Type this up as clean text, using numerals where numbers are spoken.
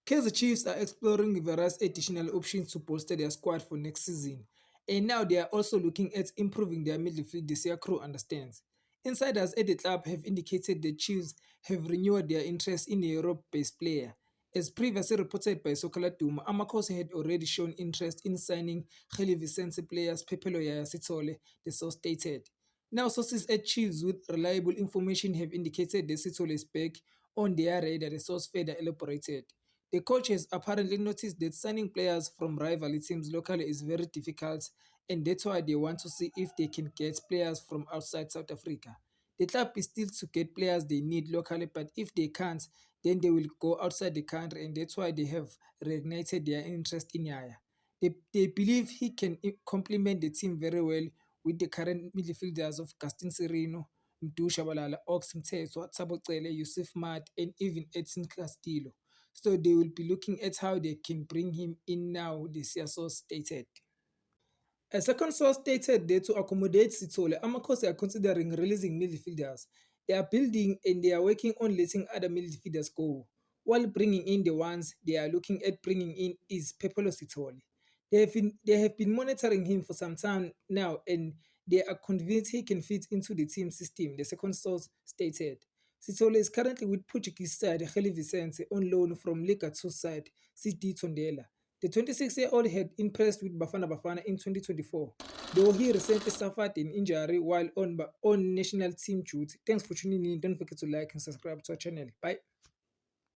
Kaizer Chiefs are exploring various additional options to bolster their squad for next season, and now they are also looking at improving their midfield, the Crew understands. Insiders at the club have indicated the Chiefs have renewed their interest in a Europe-based player. As previously reported by Sokala Duma, Amakhosi had already shown interest in signing Kheli Vicente players Pepelo Yaya Sitole, the source stated. Now, sources at Chiefs with reliable information have indicated the Sitole is back on their radar, the source further elaborated. The coach has apparently noticed that signing players from rival teams locally is very difficult, and that's why they want to see if they can get players from outside South Africa. The club is still to get players they need locally, but if they can't, then they will go outside the country, and that's why they have reignited their interest in Yaya. They believe he can complement the team very well with the current midfielders of Gaston Sereno, Mdu Shabalala, Ox Mthetho, Thabo Cele, Yusuf Mat, and even Edson Castillo. So they will be looking at how they can bring him in now, the CSO stated. A second source stated that to accommodate Sitole, Amakhosi are considering releasing midfielders. They are building and they are working on letting other midfielders go, while bringing in the ones they are looking at bringing in is Pepolo Sitole. They have been monitoring him for some time now, and they are convinced he can fit into the team system, the second source stated. Sitole is currently with Portuguese side Kheli Vicente on loan from Liga 2 side CD Tondela. The 26-year-old had impressed with Bafana Bafana in 2024, though he recently suffered an injury while on national team duty. Thanks for tuning in. Don't forget to like and subscribe to our channel. Bye.